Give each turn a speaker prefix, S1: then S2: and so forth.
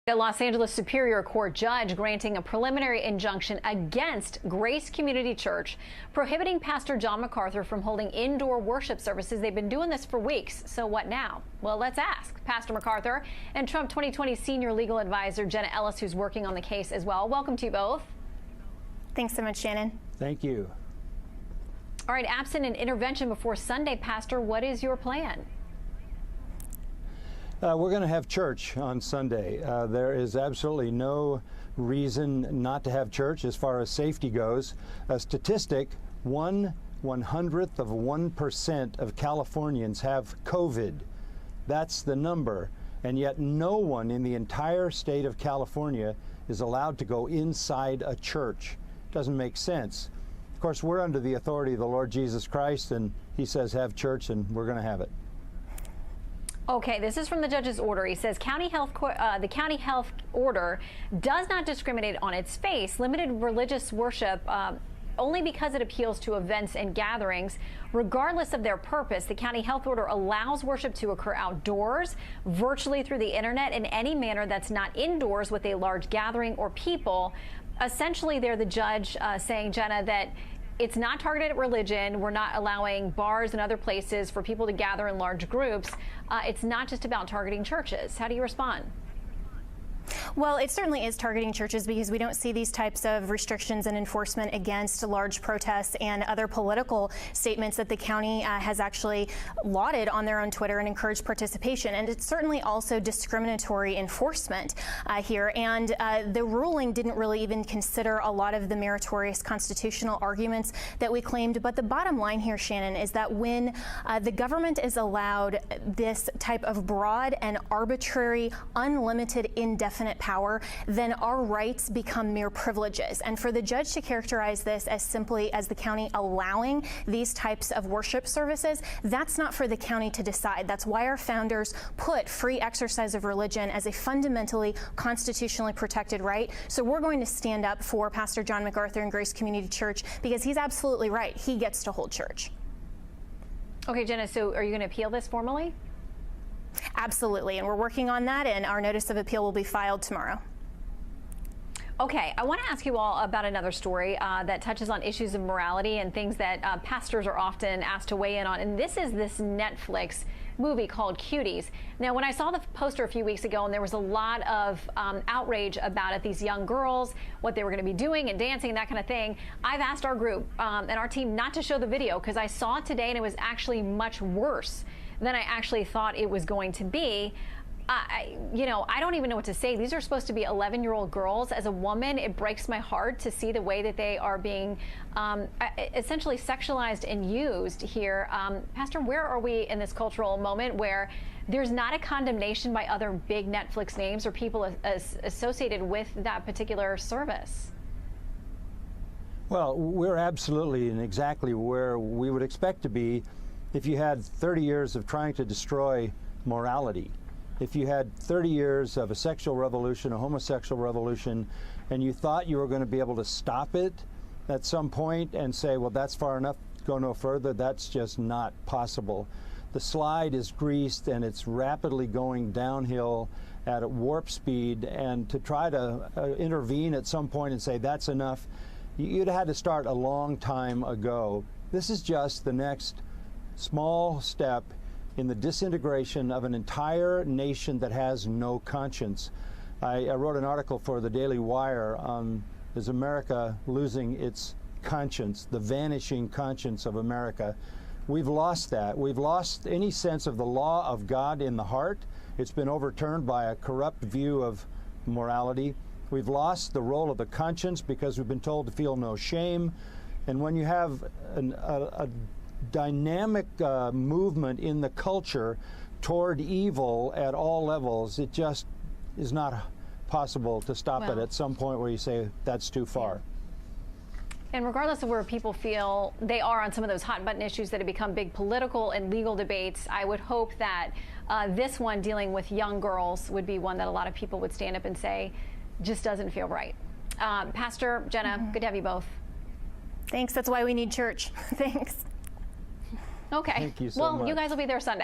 S1: A Los Angeles Superior Court judge granting a preliminary injunction against Grace Community Church, prohibiting Pastor John MacArthur from holding indoor worship services. They've been doing this for weeks. So what now? Well, let's ask Pastor MacArthur and Trump 2020 senior legal advisor Jenna Ellis, who's working on the case as well. Welcome to you both.
S2: Thanks so much, Shannon.
S3: Thank you.
S1: All right, absent an intervention before Sunday, Pastor, what is your plan?
S3: We're going to have church on Sunday. There is absolutely no reason not to have church as far as safety goes. A statistic, 1/100th of 1% of Californians have COVID. That's the number. And yet no one in the entire state of California is allowed to go inside a church. Doesn't make sense. Of course, we're under the authority of the Lord Jesus Christ, and he says have church, and we're going to have it.
S1: Okay, this is from the judge's order. He says the county health order does not discriminate on its face, limited religious worship only because it appeals to events and gatherings. Regardless of their purpose, the county health order allows worship to occur outdoors, virtually through the internet, in any manner that's not indoors with a large gathering or people. Essentially, they're the judge saying, Jenna, that it's not targeted at religion. We're not allowing bars and other places for people to gather in large groups. It's not just about targeting churches. How do you respond?
S2: Well, it certainly is targeting churches because we don't see these types of restrictions and enforcement against large protests and other political statements that the county has actually lauded on their own Twitter and encouraged participation. And it's certainly also discriminatory enforcement here. And the ruling didn't really even consider a lot of the meritorious constitutional arguments that we claimed. But the bottom line here, Shannon, is that when the government is allowed this type of broad and arbitrary, unlimited, indefinite power, then our rights become mere privileges. And for the judge to characterize this as simply as the county allowing these types of worship services, that's not for the county to decide. That's why our founders put free exercise of religion as a fundamentally constitutionally protected right. So we're going to stand up for Pastor John MacArthur and Grace Community Church because he's absolutely right. He gets to hold church.
S1: Okay, Jenna, so are you going to appeal this formally?
S2: Absolutely, and we're working on that, and our notice of appeal will be filed tomorrow.
S1: Okay, I want to ask you all about another story that touches on issues of morality and things that pastors are often asked to weigh in on, and this is this Netflix movie called Cuties. Now, when I saw the poster a few weeks ago, and there was a lot of outrage about it, these young girls, what they were going to be doing and dancing and that kind of thing, I've asked our group and our team not to show the video because I saw it today and it was actually much worse than I actually thought it was going to be. I don't even know what to say. These are supposed to be 11-year-old girls. As a woman, it breaks my heart to see the way that they are being essentially sexualized and used here. Pastor, where are we in this cultural moment where there's not a condemnation by other big Netflix names or people associated with that particular service?
S3: Well, we're absolutely and exactly where we would expect to be if you had 30 years of trying to destroy morality. If you had 30 years of a sexual revolution, a homosexual revolution, and you thought you were going to be able to stop it at some point and say, well, that's far enough, go no further, that's just not possible. The slide is greased and it's rapidly going downhill at a warp speed, and to try to intervene at some point and say that's enough, you'd have had to start a long time ago. This is just the next small step in the disintegration of an entire nation that has no conscience. I wrote an article for the Daily Wire on is America losing its conscience, the vanishing conscience of America. We've lost that. We've lost any sense of the law of God in the heart. It's been overturned by a corrupt view of morality. We've lost the role of the conscience because we've been told to feel no shame. And when you have a dynamic movement in the culture toward evil at all levels, it just is not possible to stop it at some point where you say that's too far.
S1: And regardless of where people feel they are on some of those hot button issues that have become big political and legal debates, I would hope that this one dealing with young girls would be one that a lot of people would stand up and say just doesn't feel right. Pastor, Jenna, good to have you both.
S2: Thanks. That's why we need church. Thanks.
S1: Okay.
S3: Thank you so
S1: well,
S3: much.
S1: You guys will be there Sunday.